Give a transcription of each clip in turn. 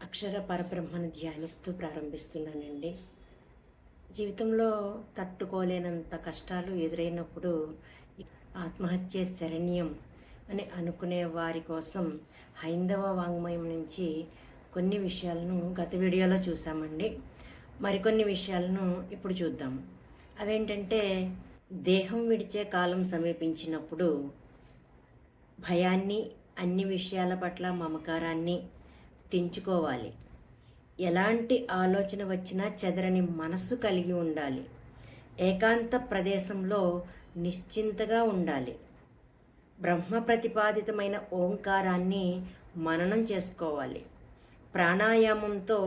అక్షర పరబ్రహ్మను ధ్యానిస్తూ ప్రారంభిస్తున్నానండి. జీవితంలో తట్టుకోలేనంత కష్టాలు ఎదురైనప్పుడు ఆత్మహత్యే శరణ్యం అని అనుకునే వారి కోసం హైందవ వాంగ్మయం నుంచి కొన్ని విషయాలను గత వీడియోలో చూసామండి. మరికొన్ని విషయాలను ఇప్పుడు చూద్దాం. అవేంటంటే, దేహం విడిచే కాలం సమీపించినప్పుడు భయాన్ని, అన్ని విషయాల పట్ల మమకారాన్ని తెంచుకోవాలి. ఎలాంటి ఆలోచన వచ్చినా చెదరని మనస్సు కలిగి ఉండాలి. ఏకాంత ప్రదేశంలో నిశ్చింతగా ఉండాలి. బ్రహ్మ ప్రతిపాదితమైన ఓంకారాన్ని మననం చేసుకోవాలి. ప్రాణాయామంతో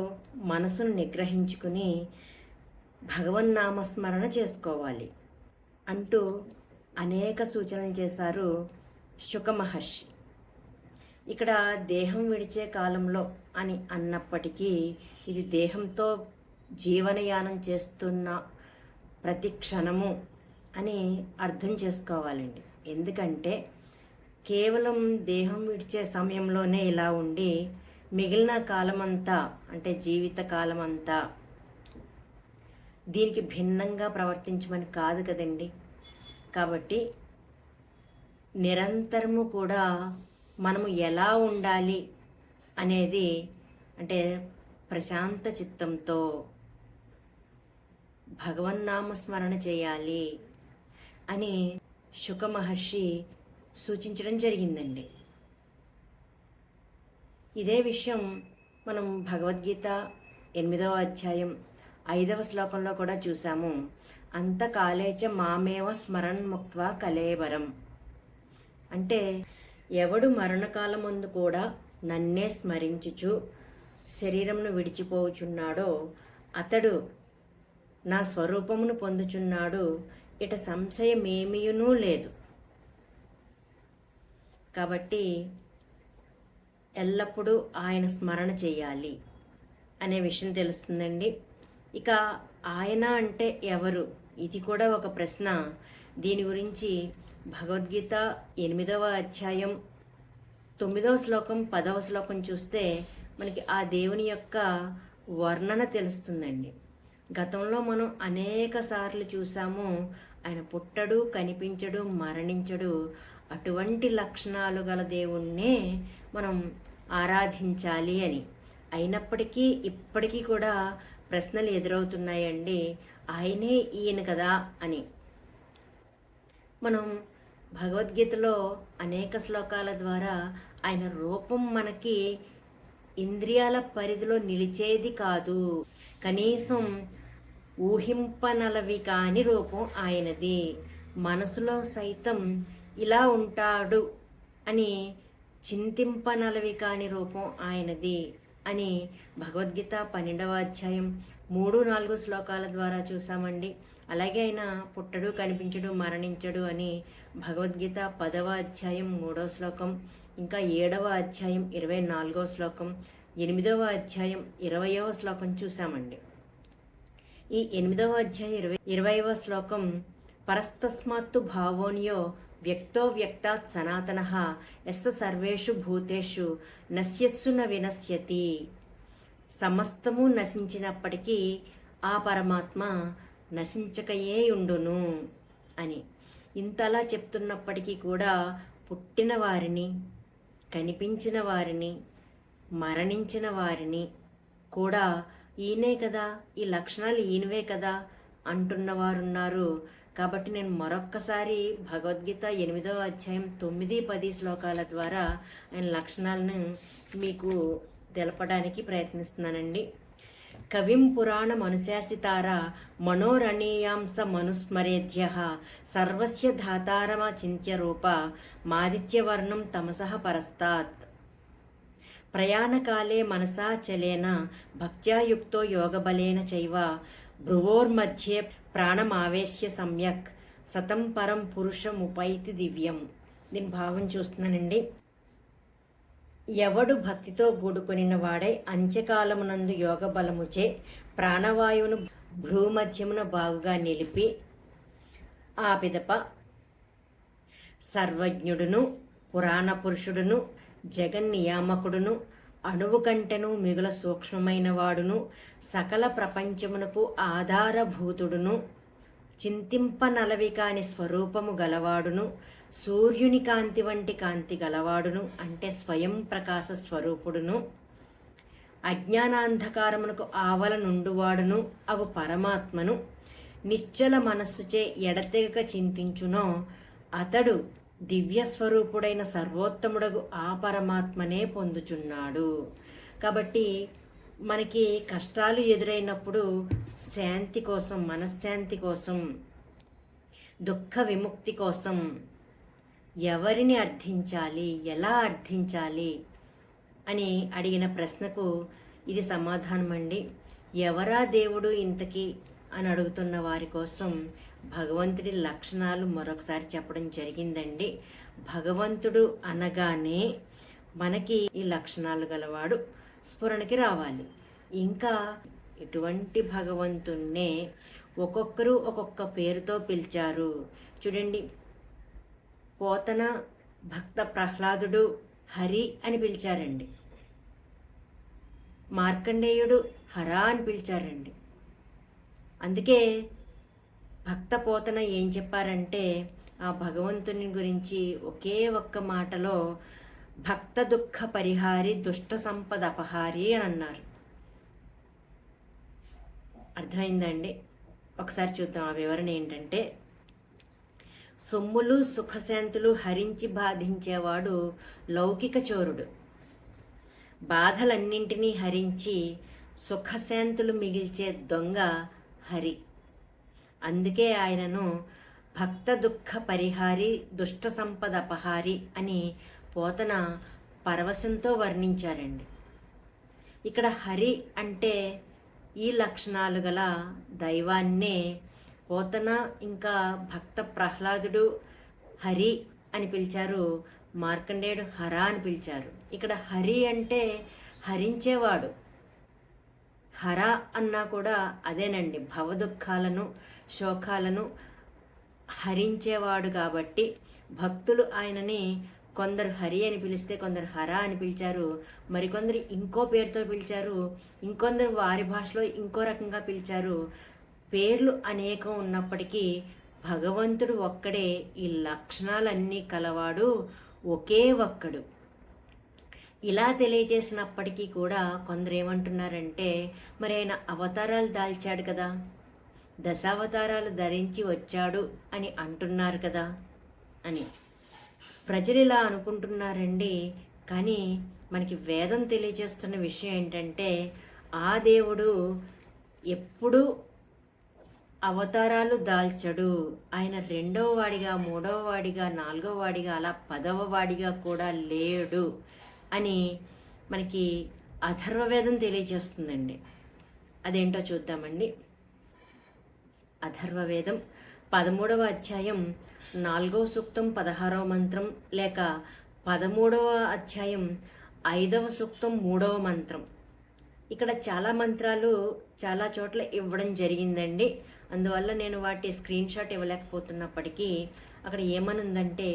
మనసును నిగ్రహించుకుని భగవన్నామస్మరణ చేసుకోవాలి అంటూ అనేక సూచనలు చేశారు శుక మహర్షి. ఇక్కడ దేహం విడిచే కాలంలో అని అన్నప్పటికీ ఇది దేహంతో జీవనయానం చేస్తున్న ప్రతి క్షణము అని అర్థం చేసుకోవాలండి. ఎందుకంటే కేవలం దేహం విడిచే సమయంలోనే ఇలా ఉండి మిగిలిన కాలమంతా, అంటే జీవిత కాలమంతా దీనికి భిన్నంగా ప్రవర్తించమని కాదు కదండి. కాబట్టి నిరంతరము కూడా మనము ఎలా ఉండాలి అనేది, అంటే ప్రశాంత చిత్తంతో భగవన్నామస్మరణ చేయాలి అని శుక మహర్షి సూచించడం జరిగిందండి. ఇదే విషయం మనం భగవద్గీత 8వ అధ్యాయం 5వ శ్లోకంలో కూడా చూసాము. అంతకాలేచ మామేవ స్మరణ్ముక్త్వా కలేవరం. అంటే ఎవడు మరణకాలమందు కూడా నన్నే స్మరించుచు శరీరమును విడిచిపోచున్నాడో అతడు నా స్వరూపమును పొందుచున్నాడు, ఇట సంశయమేమీయునూ లేదు. కాబట్టి ఎల్లప్పుడూ ఆయన స్మరణ చేయాలి అనే విషయం తెలుస్తుందండి. ఇక ఆయన అంటే ఎవరు? ఇది కూడా ఒక ప్రశ్న. దీని గురించి భగవద్గీత 8వ అధ్యాయం 9వ శ్లోకం 10వ శ్లోకం చూస్తే మనకి ఆ దేవుని యొక్క వర్ణన తెలుస్తుందండి. గతంలో మనం అనేక సార్లు చూసాము, ఆయన పుట్టడు, కనిపించడు, మరణించడు. అటువంటి లక్షణాలు గల దేవుణ్ణే మనం ఆరాధించాలి అని. అయినప్పటికీ ఇప్పటికీ కూడా ప్రశ్నలు ఎదురవుతున్నాయండి, ఆయనే ఈయన కదా అని. మనం భగవద్గీతలో అనేక శ్లోకాల ద్వారా ఆయన రూపం మనకి ఇంద్రియాల పరిధిలో నిలిచేది కాదు, కనీసం ఊహింపనలవి కాని రూపం ఆయనది. మనసులో సైతం ఇలా ఉంటాడు అని చింతింపనలవి కాని రూపం ఆయనది అని భగవద్గీత 12వ అధ్యాయం 3-4 శ్లోకాల ద్వారా చూసామండి. అలాగే ఆయన పుట్టడు, కనిపించడు, మరణించడు అని భగవద్గీత 10వ అధ్యాయం 3వ శ్లోకం, ఇంకా 7వ అధ్యాయం 24వ శ్లోకం, 8వ అధ్యాయం 20వ శ్లోకం చూసామండి. ఈ 8వ అధ్యాయం 20వ శ్లోకం, పరస్తస్మాత్తు భావోన్యో వ్యక్తో వ్యక్తాత్ సనాతనః యస్స సర్వేషు భూతేషు నశ్యత్సు న వినశ్యతి. సమస్తము నశించినప్పటికీ ఆ పరమాత్మ నశించకయే ఉండును అని. ఇంతలా చెప్తున్నప్పటికీ కూడా పుట్టిన వారిని, కనిపించిన వారిని, మరణించిన వారిని కూడా ఈయనే కదా, ఈ లక్షణాలు ఈయనవే కదా అంటున్నవారున్నారు. కాబట్టి నేను మరొక్కసారి భగవద్గీత 8వ అధ్యాయం 9-10 శ్లోకాల ద్వారా ఆయన లక్షణాలను మీకు తెలపడానికి ప్రయత్నిస్తున్నానండి. కవిం పురాణమనుశాసితార మనోరణీయాంస మనుస్మరేద్యః సర్వస్య ధాతారమచింత్య రూప మాదిత్యవర్ణం తమసః పరస్తాత్. ప్రయాణకాలే మనసా చలేన భక్త్యాయుక్తో యోగబలేన చైవ భ్రువోర్మధ్యే ప్రాణమావేశ్య సమ్యక్ సతం పరం పురుషముపైతి దివ్యం. దీని భావం చూస్తున్నానండి. ఎవడు భక్తితో గూడుకొనిన వాడై అంత్యకాలమునందు యోగ బలముచే ప్రాణవాయువును భ్రూమధ్యమున బాగుగా నిలిపి ఆ పిదప సర్వజ్ఞుడును పురాణ పురుషుడును జగన్నియామకుడును అణువు కంటెను మిగుల సూక్ష్మమైన వాడును, సకల ప్రపంచమునకు ఆధారభూతుడును, చింతింపనలవి కాని స్వరూపము గలవాడును, సూర్యుని కాంతి వంటి కాంతి గలవాడును, అంటే స్వయం ప్రకాశ స్వరూపుడును, అజ్ఞానాంధకారమునకు ఆవల నుండువాడును అగు పరమాత్మను నిశ్చల మనస్సుచే ఎడతెగక చింతించునో అతడు దివ్యస్వరూపుడైన సర్వోత్తముడగు ఆ పరమాత్మనే పొందుచున్నాడు. కాబట్టి మనకి కష్టాలు ఎదురైనప్పుడు శాంతి కోసం, మనశ్శాంతి కోసం, దుఃఖ విముక్తి కోసం ఎవరిని అర్థించాలి, ఎలా అర్థించాలి అని అడిగిన ప్రశ్నకు ఇది సమాధానం అండి. ఎవరా దేవుడు ఇంతకీ అని అడుగుతున్న వారి కోసం భగవంతుడి లక్షణాలు మరొకసారి చెప్పడం జరిగిందండి. భగవంతుడు అనగానే మనకి ఈ లక్షణాలు గలవాడు స్ఫురణకి రావాలి. ఇంకా ఇటువంటి భగవంతుణ్ణే ఒక్కొక్కరు ఒక్కొక్క పేరుతో పిలిచారు. చూడండి, పోతన భక్త ప్రహ్లాదుడు హరి అని పిలిచారండి. మార్కండేయుడు హర అని పిలిచారండి. అందుకే భక్త పోతన ఏం చెప్పారంటే ఆ భగవంతుని గురించి ఒకే ఒక్క మాటలో భక్త దుఃఖ పరిహారి దుష్ట సంపద అపహారి అని అన్నారు. అర్థమైందండి? ఒకసారి చూద్దాం. ఆ వివరణ ఏంటంటే, సొమ్ములు సుఖశాంతులు హరించి బాధించేవాడు లౌకిక చోరుడు, బాధలన్నింటినీ హరించి సుఖశాంతులు మిగిల్చే దొంగ హరి. అందుకే ఆయనను భక్త దుఃఖ పరిహారి దుష్ట సంపద అపహారి అని పోతన పరవశంతో వర్ణించారండి. ఇక్కడ హరి అంటే ఈ లక్షణాలు గల దైవాన్నే పోతన ఇంకా భక్త ప్రహ్లాదుడు హరి అని పిలిచారు, మార్కండేయుడు హర అని పిలిచారు. ఇక్కడ హరి అంటే హరించేవాడు, హర అన్నా కూడా అదేనండి, భవదుఖాలను శోకాలను హరించేవాడు. కాబట్టి భక్తులు ఆయనని కొందరు హరి అని పిలిస్తే కొందరు హర అని పిలిచారు, మరికొందరు ఇంకో పేరుతో పిలిచారు, ఇంకొందరు వారి భాషలో ఇంకో రకంగా పిలిచారు. పేర్లు అనేకం ఉన్నప్పటికీ భగవంతుడు ఒక్కడే, ఈ లక్షణాలన్నీ కలవాడు, ఒకే ఒక్కడు. ఇలా తెలియజేసినప్పటికీ కూడా కొందరు ఏమంటున్నారంటే, మరి ఆయన అవతారాలు దాల్చాడు కదా, దశావతారాలు ధరించి వచ్చాడు అని అంటున్నారు కదా అని ప్రజలు ఇలా అనుకుంటున్నారండి. కానీ మనకి వేదం తెలియజేస్తున్న విషయం ఏంటంటే, ఆ దేవుడు ఎప్పుడూ అవతారాలు దాల్చడు. ఆయన రెండవ వాడిగా, మూడవ వాడిగా, నాలుగవ వాడిగా, అలా 10వ వాడిగా కూడా లేడు అని మనకి అథర్వవేదం తెలియజేస్తుందండి. అదేంటో చూద్దామండి. అథర్వవేదం 13వ అధ్యాయం 4వ సూక్తం 16వ మంత్రం, లేక 13వ అధ్యాయం 5వ సూక్తం 3వ మంత్రం. ఇక్కడ చాలా మంత్రాలు చాలా చోట్ల ఇవ్వడం జరిగిందండి. అందువల్ల నేను వాటి స్క్రీన్ షాట్ ఇవ్వలేకపోతున్నప్పటికీ అక్కడ ఏమనుందంటే,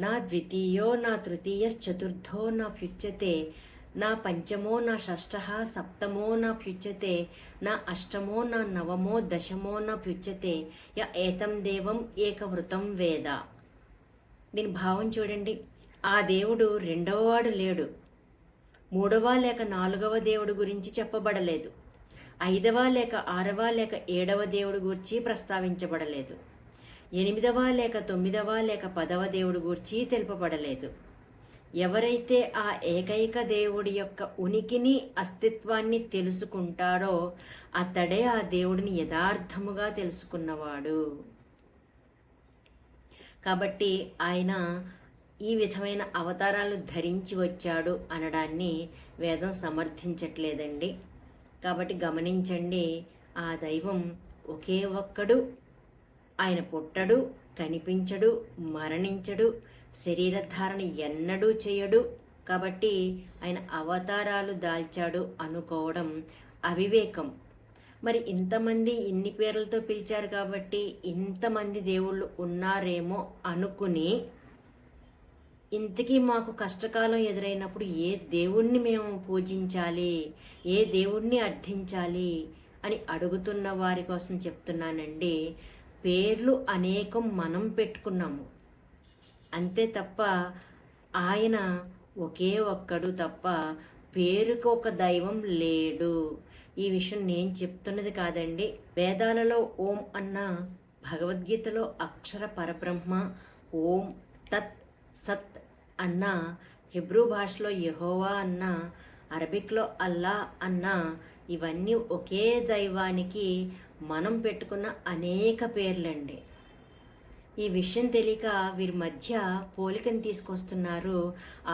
నా ద్వితీయో నా తృతీయశ్చతుర్థో నా ప్యుచ్యతే, నా పంచమో నా షష్ఠః సప్తమో నా ప్యుచ్యతే, నా అష్టమో నా నవమో దశమో నా ప్యుచ్యతే, య ఏతం దేవం ఏకవృతం వేద. దీని భావం చూడండి. ఆ దేవుడు రెండవ వాడు లేడు, మూడవ లేక 4వ దేవుడు గురించి చెప్పబడలేదు, 5వ లేక 6వ లేక 7వ దేవుడు గురించి ప్రస్తావించబడలేదు, 8వ లేక 9వ లేక 10వ దేవుడు గురించి తెలుపబడలేదు. ఎవరైతే ఆ ఏకైక దేవుడి యొక్క ఉనికిని, అస్తిత్వాన్ని తెలుసుకుంటాడో అతడే ఆ దేవుడిని యథార్థముగా తెలుసుకున్నవాడు. కాబట్టి ఆయన ఈ విధమైన అవతారాలు ధరించి వచ్చాడు అనడాన్ని వేదం సమర్థించట్లేదండి. కాబట్టి గమనించండి, ఆ దైవం ఒకే ఒక్కడు. ఆయన పుట్టడు, కనిపించడు, మరణించడు, శరీరధారణ ఎన్నడూ చేయడు. కాబట్టి ఆయన అవతారాలు దాల్చాడు అనుకోవడం అవివేకం. మరి ఇంతమంది ఇన్ని పేర్లతో పిలిచారు కాబట్టి ఇంతమంది దేవుళ్ళు ఉన్నారేమో అనుకుని ఇంతకీ మాకు కష్టకాలం ఎదురైనప్పుడు ఏ దేవుణ్ణి మేము పూజించాలి, ఏ దేవుణ్ణి అర్థించాలి అని అడుగుతున్న వారి కోసం చెప్తున్నానండి. పేర్లు అనేకం మనం పెట్టుకున్నాము, అంతే తప్ప ఆయన ఒకే ఒక్కడు తప్ప పేరుకు ఒక దైవం లేడు. ఈ విషయం నేను చెప్తున్నది కాదండి. వేదాలలో ఓం అన్న, భగవద్గీతలో అక్షర పరబ్రహ్మ ఓం తత్ సత్ అన్న, హిబ్రూ భాషలో యెహోవా అన్న, అరబిక్లో అల్లా అన్న, ఇవన్నీ ఒకే దైవానికి మనం పెట్టుకున్న అనేక పేర్లండి. ఈ విషయం తెలియక వీరి మధ్య పోలికను తీసుకొస్తున్నారు.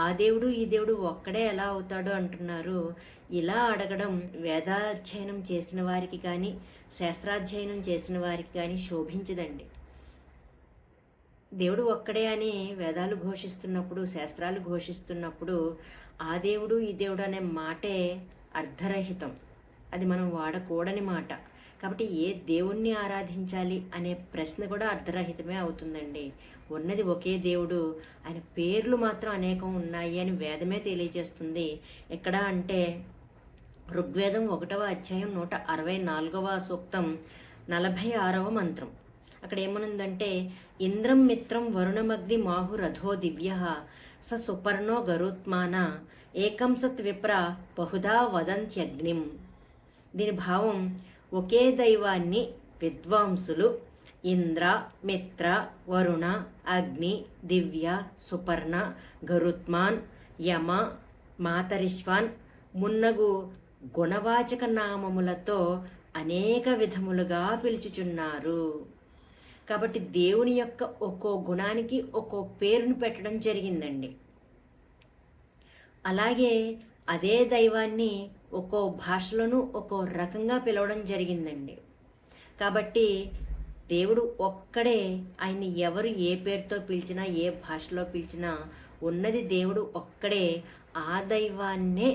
ఆ దేవుడు ఈ దేవుడు ఒక్కడే ఎలా అవుతాడు అంటున్నారు. ఇలా అడగడం వేదాధ్యయనం చేసిన వారికి కానీ శాస్త్రాధ్యయనం చేసిన వారికి కానీ శోభించదండి. దేవుడు ఒక్కడే అని వేదాలు ఘోషిస్తున్నప్పుడు, శాస్త్రాలు ఘోషిస్తున్నప్పుడు ఆ దేవుడు ఈ దేవుడు అనే మాటే అర్ధరహితం, అది మనం వాడకూడని మాట. కాబట్టి ఏ దేవుణ్ణి ఆరాధించాలి అనే ప్రశ్న కూడా అర్ధరహితమే అవుతుందండి. ఉన్నది ఒకే దేవుడు, ఆయన పేర్లు మాత్రం అనేకం ఉన్నాయి అని వేదమే తెలియజేస్తుంది. ఎక్కడ అంటే ఋగ్వేదం 1వ అధ్యాయం 164వ సూక్తం 46వ మంత్రం. అక్కడ ఏమనుందంటే, ఇంద్రం మిత్రం వరుణమగ్ని మాహురథో దివ్య స సుపర్ణో గరుత్మాన ఏకం సత్ విప్ర బహుధా వదంత్యగ్నిం. దీని భావం, ఒకే దైవాన్ని విద్వాంసులు ఇంద్ర, మిత్ర, వరుణ, అగ్ని, దివ్య, సుపర్ణ, గరుత్మాన్, యమ, మాతరిష్వాన్ మున్నగు గుణవాచక నామములతో అనేక విధములుగా పిలుచుచున్నారు. కాబట్టి దేవుని యొక్క ఒక్కో గుణానికి ఒక్కో పేరును పెట్టడం జరిగిందండి. అలాగే అదే దైవాన్ని ఒక్కో భాషలోనూ ఒక్కో రకంగా పిలవడం జరిగిందండి. కాబట్టి దేవుడు ఒక్కడే. ఆయన్ని ఎవరు ఏ పేరుతో పిలిచినా, ఏ భాషలో పిలిచినా ఉన్నది దేవుడు ఒక్కడే. ఆ దైవాన్నే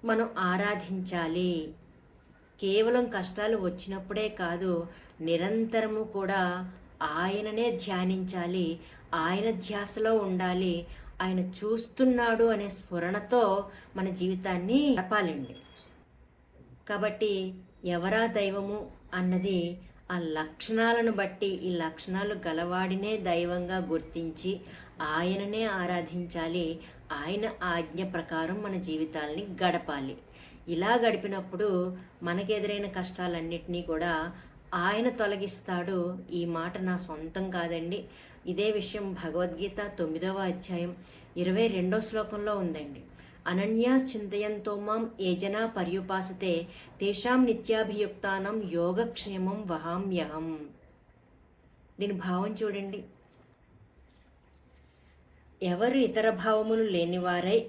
మనం ఆరాధించాలి. కేవలం కష్టాలు వచ్చినప్పుడే కాదు, నిరంతరము కూడా ఆయననే ధ్యానించాలి, ఆయన ధ్యాసలో ఉండాలి. ఆయన చూస్తున్నాడు అనే స్ఫురణతో మన జీవితాన్ని గడపాలండి. కాబట్టి ఎవరా దైవము అన్నది ఆ లక్షణాలను బట్టి, ఈ లక్షణాలు గలవాడినే దైవంగా గుర్తించి ఆయననే ఆరాధించాలి. ఆయన ఆజ్ఞ ప్రకారం మన జీవితాల్ని గడపాలి. ఇలా గడిపినప్పుడు మనకెదురైన కష్టాలన్నిటినీ కూడా ఆయన తొలగిస్తాడు. ఈ మాట నా సొంతం కాదండి. ఇదే విషయం భగవద్గీత 9వ అధ్యాయం 22వ శ్లోకంలో ఉందండి. అనన్యాస్ చింతయంతో మాం ఏ జనా పర్యుపాసతే తేషాం నిత్యాభియుక్తానం యోగక్షేమం వహామ్యహం. దీని భావం చూడండి. ఎవరు ఇతర భావములు లేనివారై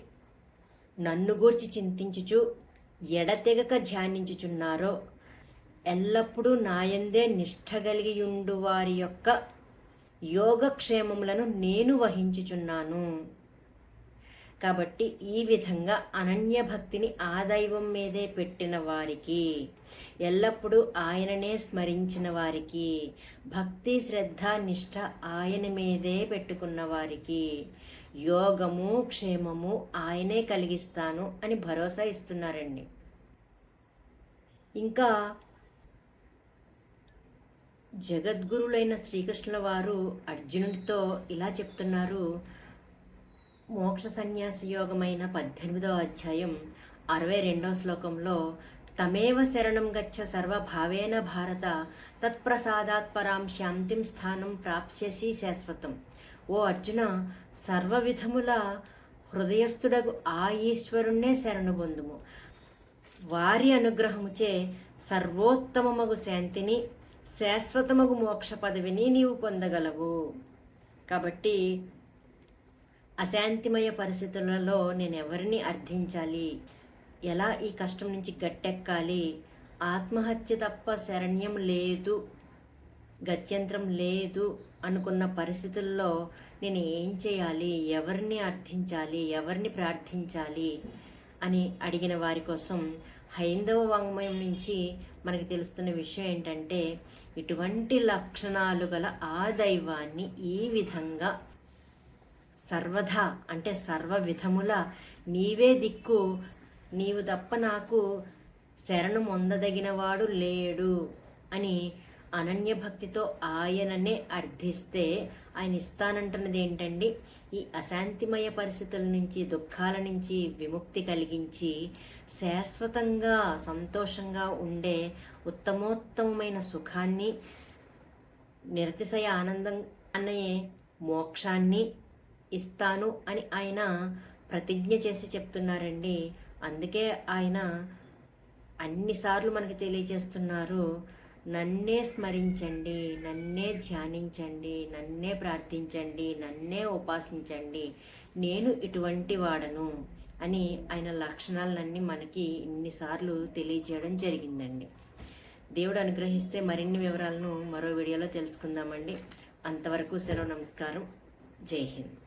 నన్ను గూర్చి చింతించుచు ఎడతెగక ధ్యానించుచున్నారో, ఎల్లప్పుడూ నాయందే నిష్ఠ కలిగియుండు వారి యొక్క యోగక్షేమములను నేను వహించుచున్నాను. కాబట్టి ఈ విధంగా అనన్య భక్తిని ఆ దైవం మీదే పెట్టిన వారికి, ఎల్లప్పుడూ ఆయననే స్మరించిన వారికి, భక్తి శ్రద్ధ నిష్ఠ ఆయన మీదే పెట్టుకున్న వారికి యోగము క్షేమము ఆయనే కలిగిస్తాను అని భరోసా ఇస్తున్నారండి. ఇంకా జగద్గురులైన శ్రీకృష్ణుల వారు అర్జునుడితో ఇలా చెప్తున్నారు. మోక్ష సన్యాస యోగమైన 18వ అధ్యాయం 62వ శ్లోకంలో, తమేవ శరణం గచ్చ సర్వభావేన భారత తత్ప్రసాదాత్ పరాం శాంతిం స్థానం ప్రాప్స్యసి శాశ్వతం. ఓ అర్జున, సర్వ విధముల హృదయస్థుడగు ఆ ఈశ్వరుణ్ణే శరణు పొందుము. వారి అనుగ్రహముచే సర్వోత్తమమగు శాంతిని, శాశ్వతమగు మోక్ష పదవిని నీవు పొందగలవు. కాబట్టి అశాంతిమయ పరిస్థితులలో నేను ఎవరిని అర్థించాలి, ఎలా ఈ కష్టం నుంచి గట్టెక్కాలి, ఆత్మహత్య తప్ప శరణ్యం లేదు, గత్యంతరం లేదు అనుకున్న పరిస్థితుల్లో నేను ఏం చేయాలి, ఎవరిని అర్థించాలి, ఎవరిని ప్రార్థించాలి అని అడిగిన వారి కోసం హైందవ వాంగ్మయం నుంచి మనకి తెలుస్తున్న విషయం ఏంటంటే, ఇటువంటి లక్షణాలు గల ఆ దైవాన్ని ఈ విధంగా సర్వదా అంటే సర్వ విధముల నీవే దిక్కు, నీవు తప్ప నాకు శరణు పొందదగినవాడు లేడు అని అనన్య భక్తితో ఆయననే అర్థిస్తే ఆయన ఇస్తానంటున్నది ఏంటండి? ఈ అశాంతిమయ పరిస్థితుల నుంచి, దుఃఖాల నుంచి విముక్తి కలిగించి శాశ్వతంగా సంతోషంగా ఉండే ఉత్తమోత్తమైన సుఖాన్ని, నిరతిశయ ఆనందం అనే మోక్షాన్ని ఇస్తాను అని ఆయన ప్రతిజ్ఞ చేసి చెప్తున్నారండి. అందుకే ఆయన అన్నిసార్లు మనకి తెలియజేస్తున్నారు, నన్నే స్మరించండి, నన్నే ధ్యానించండి, నన్నే ప్రార్థించండి, నన్నే ఉపాసించండి, నేను ఇటువంటి వాడను అని ఆయన లక్షణాలన్నీ మనకి ఇన్నిసార్లు తెలియజేయడం జరిగిందండి. దేవుడు అనుగ్రహిస్తే మరిన్ని వివరాలను మరో వీడియోలో తెలుసుకుందామండి. అంతవరకు సెలవు, నమస్కారం, జై హింద్.